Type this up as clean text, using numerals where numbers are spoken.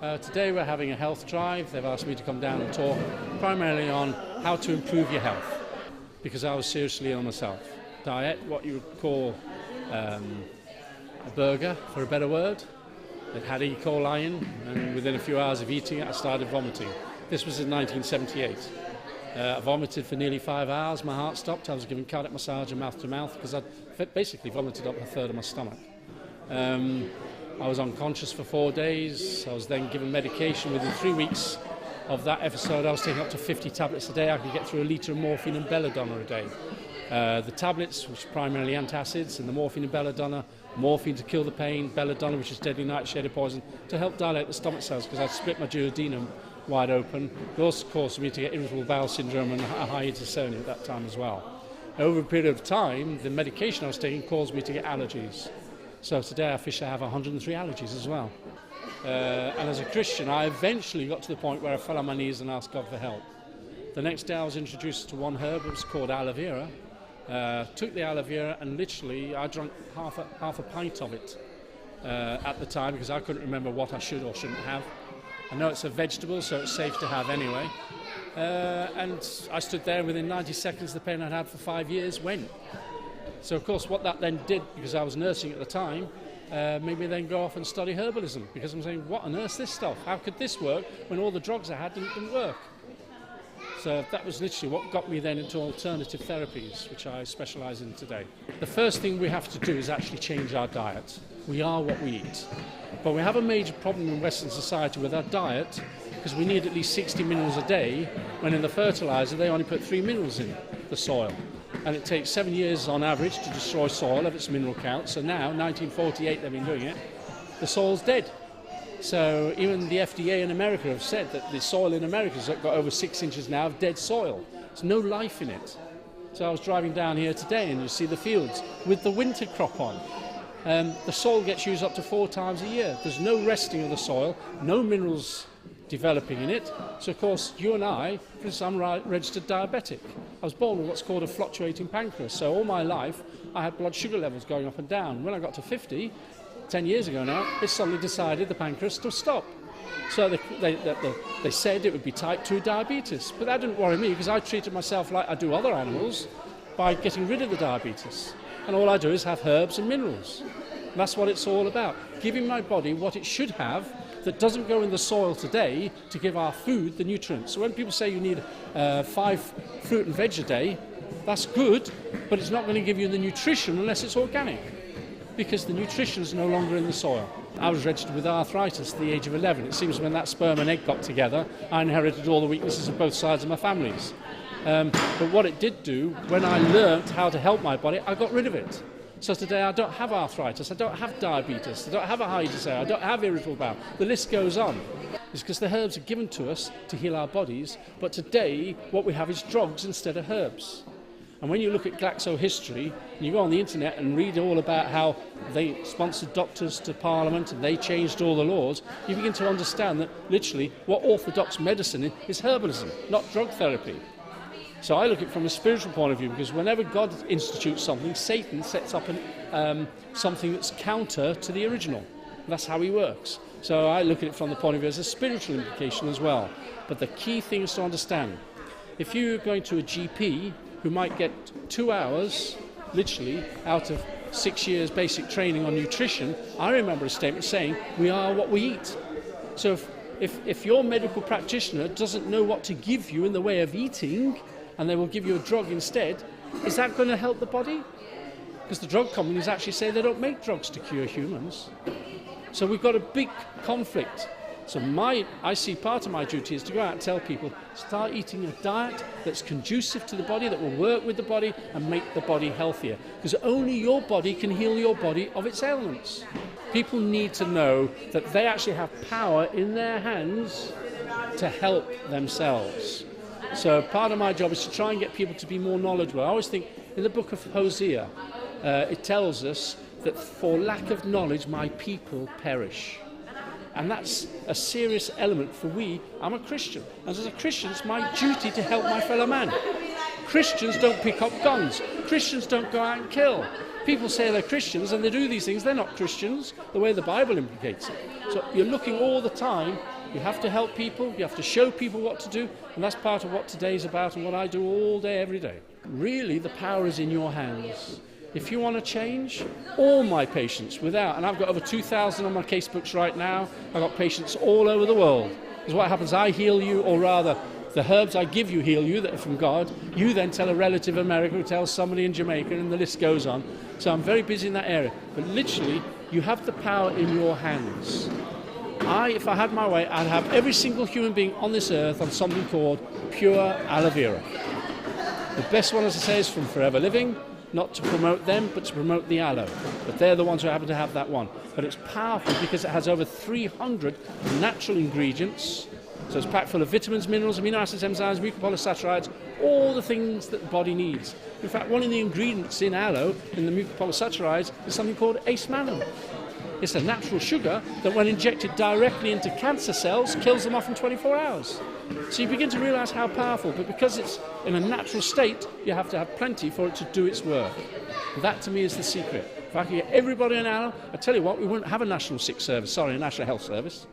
Today we're having a health drive. They've asked me to come down and talk primarily on how to improve your health, because I was seriously ill myself. Diet, what you would call a burger, for a better word. It had E. coli in, and within a few hours of eating it I started vomiting. This was in 1978. I vomited for nearly 5 hours, my heart stopped, I was given cardiac massage and mouth to mouth because I'd basically vomited up a third of my stomach. I was unconscious for 4 days. I was then given medication. Within 3 weeks of that episode I was taking up to 50 tablets a day. I could get through a litre of morphine and belladonna a day. The tablets, which are primarily antacids, and the morphine and belladonna, morphine to kill the pain, belladonna, which is deadly nightshade poison, to help dilate the stomach cells because I'd split my duodenum wide open. It also caused me to get irritable bowel syndrome and high insomnia at that time as well. Over a period of time, the medication I was taking caused me to get allergies. So today I officially have 103 allergies as well. And as a Christian, I eventually got to the point where I fell on my knees and asked God for help. The next day I was introduced to one herb. It was called aloe vera. Took the aloe vera and literally I drank half a pint of it at the time because I couldn't remember what I should or shouldn't have. I know it's a vegetable, so it's safe to have anyway. And I stood there, and within 90 seconds the pain I'd had for 5 years went. So of course what that then did, because I was nursing at the time, made me then go off and study herbalism, because I'm saying, what on earth's this stuff? How could this work when all the drugs I had didn't work? So that was literally what got me then into alternative therapies, which I specialise in today. The first thing we have to do is actually change our diet. We are what we eat. But we have a major problem in Western society with our diet, because we need at least 60 minerals a day, when in the fertiliser they only put 3 minerals in the soil. And it takes 7 years on average to destroy soil of its mineral count. So now, 1948 they've been doing it, the soil's dead. So even the FDA in America have said that the soil in America has got over 6 inches now of dead soil. There's no life in it. So I was driving down here today and you see the fields with the winter crop on. The soil gets used up to 4 times a year. There's no resting of the soil, no minerals developing in it. So of course you and I, for instance, I'm a registered diabetic. I was born with what's called a fluctuating pancreas. So all my life I had blood sugar levels going up and down. When I got to 50, 10 years ago now, it suddenly decided the pancreas to stop. So they said it would be type 2 diabetes. But that didn't worry me because I treated myself like I do other animals by getting rid of the diabetes. And all I do is have herbs and minerals. And that's what it's all about. Giving my body what it should have that doesn't go in the soil today to give our food the nutrients. So when people say you need 5 fruit and veg a day, that's good, but it's not going to give you the nutrition unless it's organic, because the nutrition is no longer in the soil. I was registered with arthritis at the age of 11. It seems when that sperm and egg got together, I inherited all the weaknesses of both sides of my families. But what it did do, when I learnt how to help my body, I got rid of it. So today I don't have arthritis, I don't have diabetes, I don't have a high desire, I don't have irritable bowel. The list goes on. It's because the herbs are given to us to heal our bodies, but today what we have is drugs instead of herbs. And when you look at Glaxo history, and you go on the internet and read all about how they sponsored doctors to Parliament and they changed all the laws, you begin to understand that literally what orthodox medicine is herbalism, not drug therapy. So I look at it from a spiritual point of view, because whenever God institutes something, Satan sets up something that's counter to the original. That's how he works. So I look at it from the point of view as a spiritual implication as well. But the key thing is to understand, if you're going to a GP who might get 2 hours, literally, out of 6 years basic training on nutrition, I remember a statement saying, we are what we eat. So if your medical practitioner doesn't know what to give you in the way of eating, and they will give you a drug instead, is that going to help the body? Because the drug companies actually say they don't make drugs to cure humans. So we've got a big conflict. So I see part of my duty is to go out and tell people, start eating a diet that's conducive to the body, that will work with the body and make the body healthier. Because only your body can heal your body of its ailments. People need to know that they actually have power in their hands to help themselves. So part of my job is to try and get people to be more knowledgeable. I always think in the book of Hosea, it tells us that for lack of knowledge, my people perish. And that's a serious element for I'm a Christian. And as a Christian, it's my duty to help my fellow man. Christians don't pick up guns. Christians don't go out and kill. People say they're Christians and they do these things. They're not Christians the way the Bible implicates it. So you're looking all the time. You have to help people. You have to show people what to do. And that's part of what today's about and what I do all day, every day. Really, the power is in your hands. If you want to change, all my patients without, and I've got over 2,000 on my casebooks right now. I've got patients all over the world. Because what happens, I heal you, or rather, the herbs I give you heal you that are from God. You then tell a relative in America who tells somebody in Jamaica, and the list goes on. So I'm very busy in that area. But literally, you have the power in your hands. If I had my way, I'd have every single human being on this earth on something called pure aloe vera. The best one, as I say, is from Forever Living, not to promote them, but to promote the aloe. But they're the ones who happen to have that one. But it's powerful because it has over 300 natural ingredients. So it's packed full of vitamins, minerals, amino acids, enzymes, mucopolysaccharides, all the things that the body needs. In fact, one of the ingredients in aloe, in the mucopolysaccharides, is something called ace-malum. It's a natural sugar that when injected directly into cancer cells, kills them off in 24 hours. So you begin to realise how powerful, but because it's in a natural state, you have to have plenty for it to do its work. That to me is the secret. If I could get everybody on aloe, I tell you what, we wouldn't have a national National Health Service.